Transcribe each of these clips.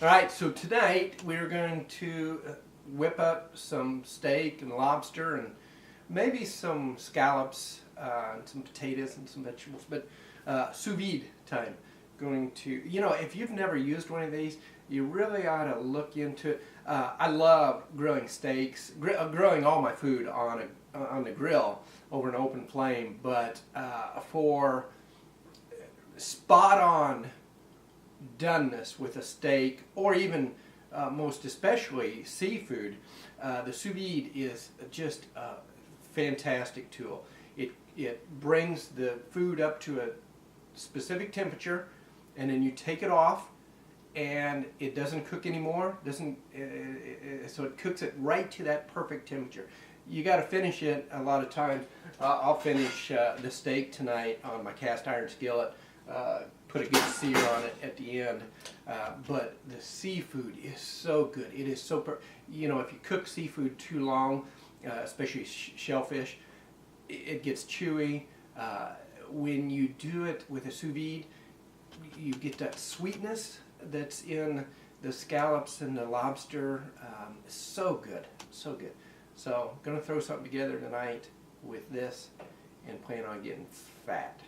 Alright, so tonight we're going to whip up some steak and lobster and maybe some scallops and some potatoes and some vegetables, but sous vide time. Going to, if you've never used one of these, you really ought to look into it. I love grilling steaks, grilling all my food on the grill over an open flame, but for spot on doneness with a steak, or even most especially seafood, the sous vide is just a fantastic tool. It brings the food up to a specific temperature, and then you take it off, and it doesn't cook anymore. So it cooks it right to that perfect temperature. You got to finish it a lot of times. I'll finish the steak tonight on my cast iron skillet. Put a good sear on it at the end, but the seafood is so good. It is so if you cook seafood too long, especially shellfish, it gets chewy. When you do it with a sous vide, you get that sweetness that's in the scallops and the lobster. It's so good, so good. So I'm gonna throw something together tonight with this and plan on getting fat.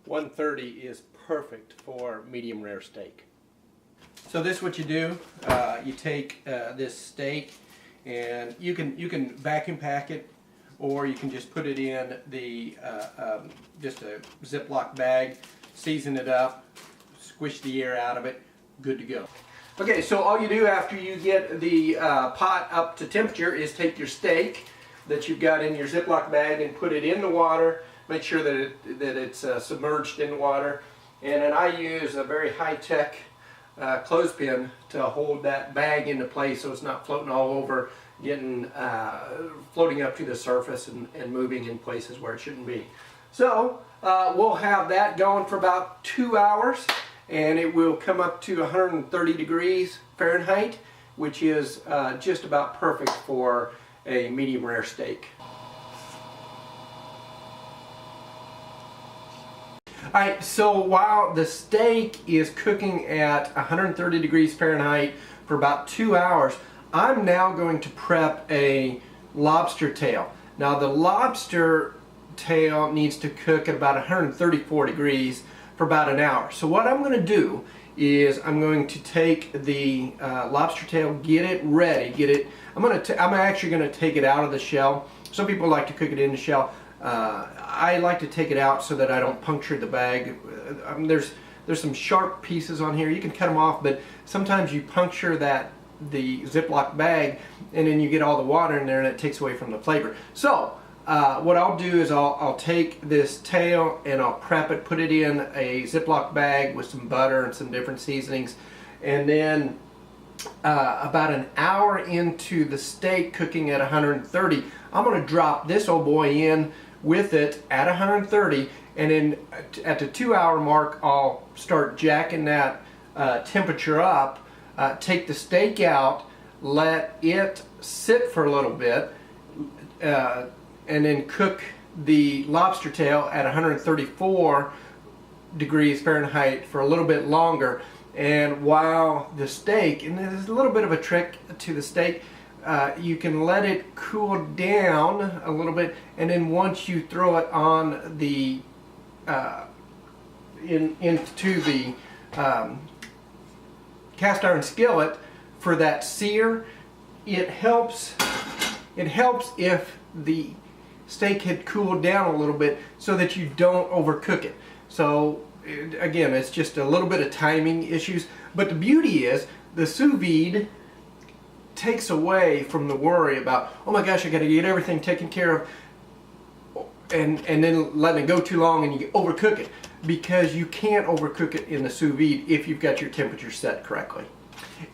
130 is perfect for medium rare steak. So this is what you do. You take this steak, and you can vacuum pack it, or you can just put it in the just a Ziploc bag, season it up, squish the air out of it, good to go. Okay, so all you do after you get the pot up to temperature is take your steak that you've got in your Ziploc bag and put it in the water. Make sure that it's submerged in water, and then I use a very high-tech clothespin to hold that bag into place so it's not floating all over, floating up to the surface and moving in places where it shouldn't be. So we'll have that going for about 2 hours, and it will come up to 130 degrees Fahrenheit, which is just about perfect for a medium rare steak. Alright, so while the steak is cooking at 130 degrees Fahrenheit for about 2 hours, I'm now going to prep a lobster tail. Now the lobster tail needs to cook at about 134 degrees for about an hour. So what I'm going to do is I'm going to take the lobster tail, get it ready, I'm actually going to take it out of the shell. Some people like to cook it in the shell. I like to take it out so that I don't puncture the bag. There's some sharp pieces on here. You can cut them off, but sometimes you puncture the Ziploc bag, and then you get all the water in there, and it takes away from the flavor. So what I'll do is I'll take this tail and I'll prep it, put it in a Ziploc bag with some butter and some different seasonings, and then about an hour into the steak cooking at 130, I'm going to drop this old boy in with it at 130, and then at the 2 hour mark I'll start jacking that temperature up, take the steak out, let it sit for a little bit, and then cook the lobster tail at 134 degrees Fahrenheit for a little bit longer. And while the steak, and there's a little bit of a trick to the steak, you can let it cool down a little bit, and then once you throw it on the into the cast iron skillet for that sear, it helps if the steak had cooled down a little bit so that you don't overcook it. So again, it's just a little bit of timing issues, but the beauty is the sous vide takes away from the worry about, oh my gosh, I got to get everything taken care of, and then letting it go too long and you overcook it, because you can't overcook it in the sous vide if you've got your temperature set correctly.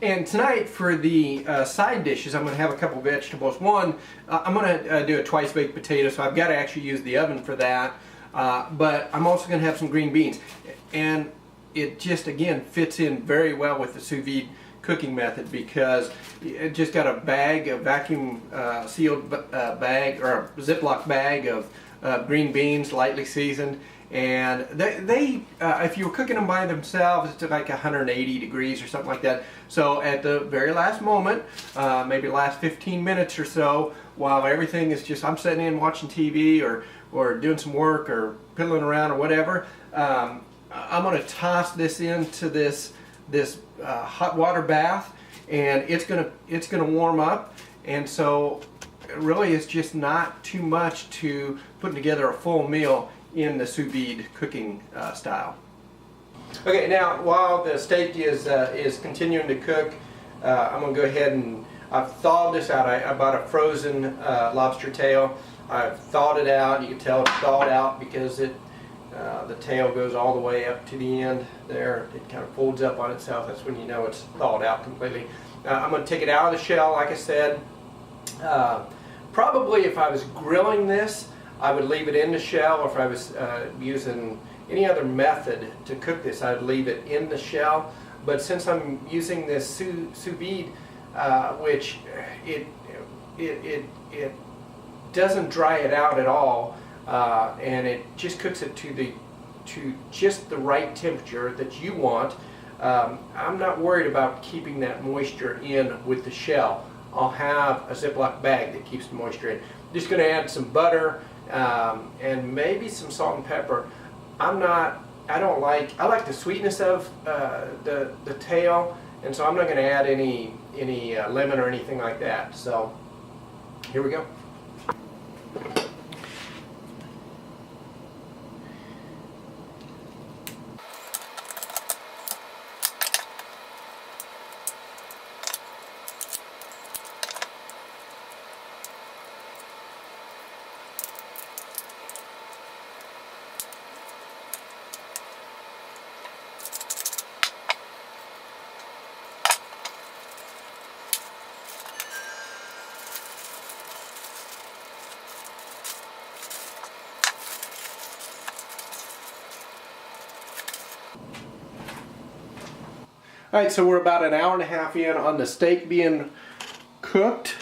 And tonight for the side dishes, I'm going to have a couple vegetables. One, I'm going to do a twice baked potato, so I've got to actually use the oven for that. But I'm also going to have some green beans. And it just, again, fits in very well with the sous vide cooking method, because it just got a bag, a vacuum sealed bag, or a Ziploc bag of green beans, lightly seasoned. And they if you were cooking them by themselves, it's like 180 degrees or something like that. So at the very last moment, maybe last 15 minutes or so, while everything is just, I'm sitting in watching TV or doing some work or piddling around or whatever, I'm going to toss this into this hot water bath, and it's gonna warm up. And so really it's just not too much to putting together a full meal in the sous vide cooking style. Okay, now while the steak is continuing to cook, I'm going to go ahead and I've thawed this out. I bought a frozen lobster tail. I've thawed it out. You can tell it's thawed out because the tail goes all the way up to the end there. It kind of folds up on itself. That's when you know it's thawed out completely. I'm going to take it out of the shell, like I said. Probably if I was grilling this, I would leave it in the shell, or if I was using any other method to cook this, I'd leave it in the shell. But since I'm using this sous vide, which it doesn't dry it out at all, and it just cooks it to just the right temperature that you want, I'm not worried about keeping that moisture in with the shell. I'll have a Ziploc bag that keeps the moisture in. I'm just going to add some butter and maybe some salt and pepper. I like the sweetness of the tail, and so I'm not going to add any lemon or anything like that. So here we go. Alright, so we're about an hour and a half in on the steak being cooked.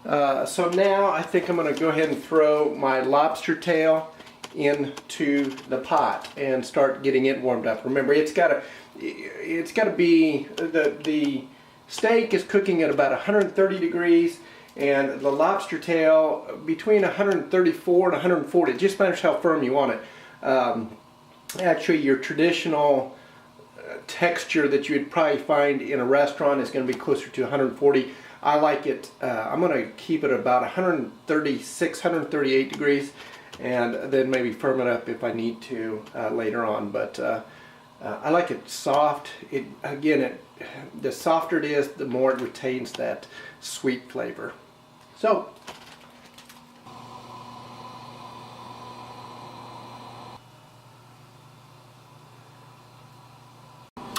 So now I think I'm going to go ahead and throw my lobster tail into the pot and start getting it warmed up. Remember, it's got to be, the steak is cooking at about 130 degrees, and the lobster tail between 134 and 140. It just matters how firm you want it. Actually, your traditional texture that you would probably find in a restaurant is going to be closer to 140. I like it, I'm going to keep it about 136, 138 degrees, and then maybe firm it up if I need to later on. But I like it soft. The softer it is, the more it retains that sweet flavor. So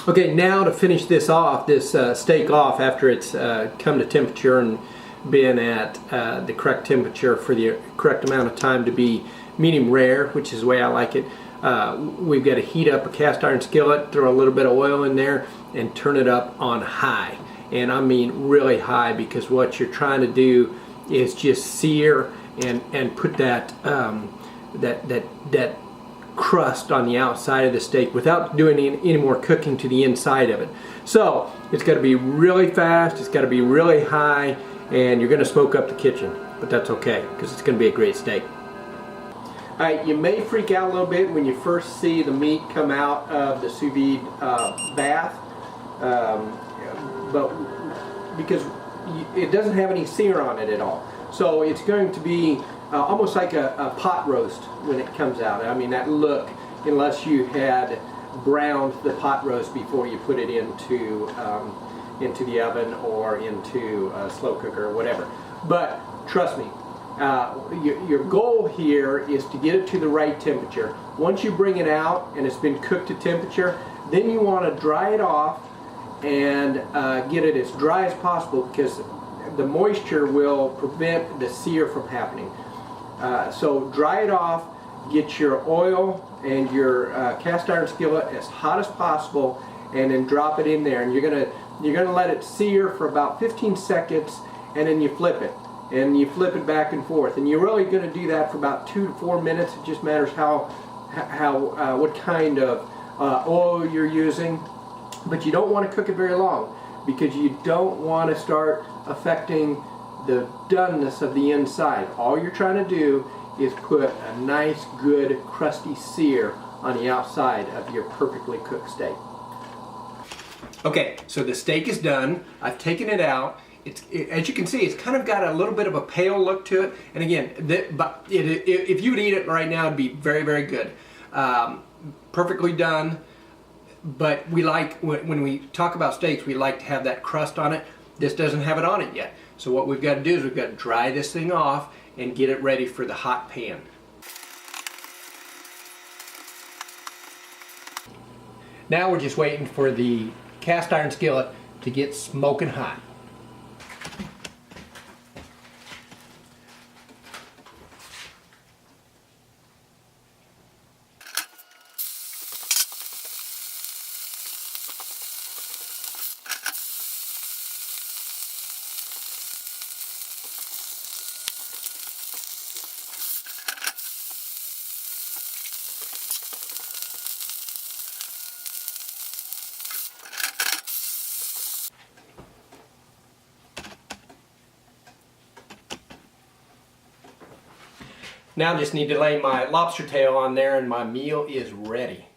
okay, now to finish this off, this steak off after it's come to temperature and been at the correct temperature for the correct amount of time to be medium rare, which is the way I like it. We've got to heat up a cast iron skillet, throw a little bit of oil in there, and turn it up on high. And I mean really high, because what you're trying to do is just sear and put that that crust on the outside of the steak without doing any more cooking to the inside of it. So it's got to be really fast, it's got to be really high, and you're going to smoke up the kitchen, but that's okay because it's going to be a great steak. Alright, you may freak out a little bit when you first see the meat come out of the sous vide bath, but because it doesn't have any sear on it at all. So it's going to be almost like a pot roast when it comes out. I mean, that look, unless you had browned the pot roast before you put it into the oven or into a slow cooker or whatever. But trust me, your goal here is to get it to the right temperature. Once you bring it out and it's been cooked to temperature, then you want to dry it off and get it as dry as possible, because the moisture will prevent the sear from happening. So dry it off, get your oil and your cast iron skillet as hot as possible, and then drop it in there, and you're gonna let it sear for about 15 seconds, and then you flip it. And you flip it back and forth, and you're really going to do that for about 2 to 4 minutes. It just matters what kind of oil you're using, but you don't want to cook it very long, because you don't want to start affecting the doneness of the inside. All you're trying to do is put a nice, good, crusty sear on the outside of your perfectly cooked steak. Okay, so the steak is done. I've taken it out. As you can see, it's kind of got a little bit of a pale look to it. And again, if you would eat it right now, it'd be very, very good. Perfectly done. But we like, when we talk about steaks, we like to have that crust on it. This doesn't have it on it yet. So what we've got to do is we've got to dry this thing off and get it ready for the hot pan. Now we're just waiting for the cast iron skillet to get smoking hot. Now I just need to lay my lobster tail on there, and my meal is ready.